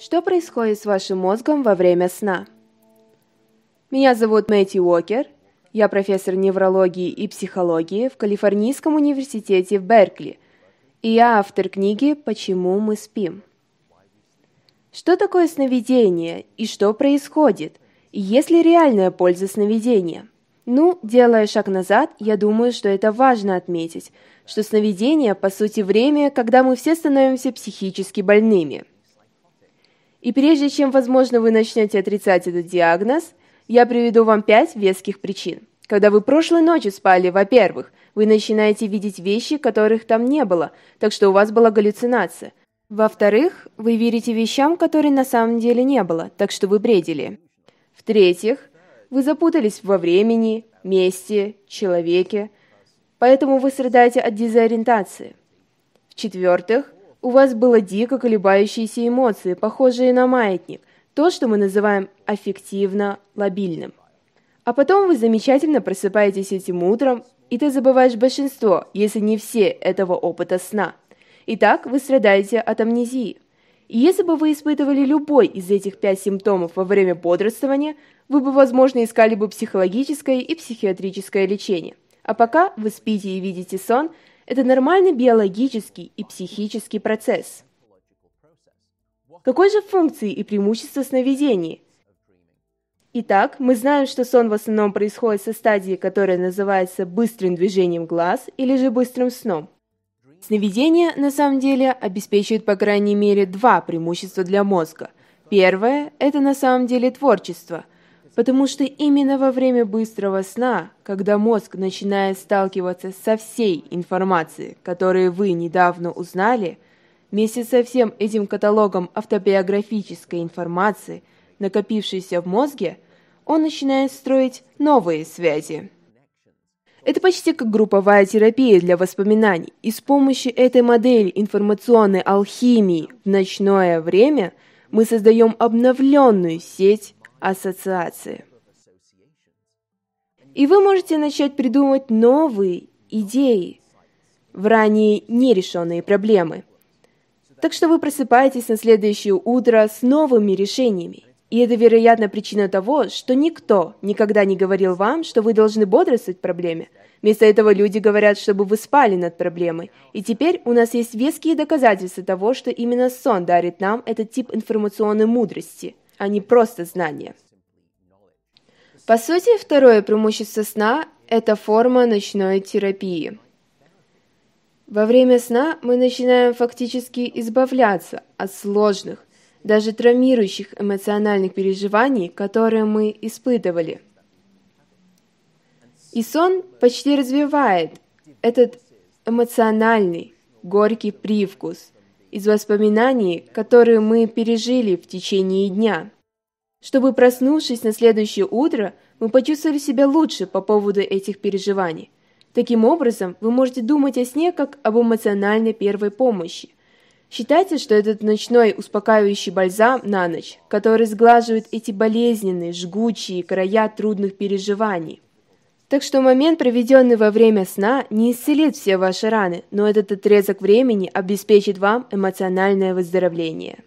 Что происходит с вашим мозгом во время сна? Меня зовут Мэтью Уокер, я профессор неврологии и психологии в Калифорнийском университете в Беркли, и я автор книги «Почему мы спим?». Что такое сновидение и что происходит, и есть ли реальная польза сновидения? Делая шаг назад, я думаю, что это важно отметить, что сновидение, по сути, время, когда мы все становимся психически больными. И прежде чем, возможно, вы начнете отрицать этот диагноз, я приведу вам 5 веских причин. Когда вы прошлой ночью спали, во-первых, вы начинаете видеть вещи, которых там не было, так что у вас была галлюцинация. Во-вторых, вы верите вещам, которых на самом деле не было, так что вы бредили. В-третьих, вы запутались во времени, месте, человеке, поэтому вы страдаете от дезориентации. В-четвертых, у вас было дико колебающиеся эмоции, похожие на маятник, то, что мы называем аффективно лабильным. А потом вы замечательно просыпаетесь этим утром, и ты забываешь большинство, если не все, этого опыта сна. Итак, вы страдаете от амнезии. И если бы вы испытывали любой из этих 5 симптомов во время бодрствования, вы бы, возможно, искали бы психологическое и психиатрическое лечение. А пока вы спите и видите сон, это нормальный биологический и психический процесс. Какой же функции и преимущества сновидений? Итак, мы знаем, что сон в основном происходит со стадии, которая называется быстрым движением глаз или же быстрым сном. Сновидение, на самом деле, обеспечивает по крайней мере 2 преимущества для мозга. Первое – это на самом деле творчество, потому что именно во время быстрого сна, когда мозг начинает сталкиваться со всей информацией, которую вы недавно узнали, вместе со всем этим каталогом автобиографической информации, накопившейся в мозге, он начинает строить новые связи. Это почти как групповая терапия для воспоминаний, и с помощью этой модели информационной алхимии в ночное время мы создаем обновленную сеть ассоциаций. И вы можете начать придумывать новые идеи в ранее нерешенные проблемы. Так что вы просыпаетесь на следующее утро с новыми решениями. И это, вероятно, причина того, что никто никогда не говорил вам, что вы должны бодрствовать в проблеме. Вместо этого люди говорят, чтобы вы спали над проблемой. И теперь у нас есть веские доказательства того, что именно сон дарит нам этот тип информационной мудрости, а не просто знания. По сути, второе преимущество сна – это форма ночной терапии. Во время сна мы начинаем фактически избавляться от сложных, даже травмирующих эмоциональных переживаний, которые мы испытывали. И сон почти развивает этот эмоциональный, горький привкус из воспоминаний, которые мы пережили в течение дня. Чтобы, проснувшись на следующее утро, мы почувствовали себя лучше по поводу этих переживаний. Таким образом, вы можете думать о сне как об эмоциональной первой помощи. Считайте, что этот ночной успокаивающий бальзам на ночь, который сглаживает эти болезненные, жгучие края трудных переживаний. Так что момент, проведенный во время сна, не исцелит все ваши раны, но этот отрезок времени обеспечит вам эмоциональное выздоровление.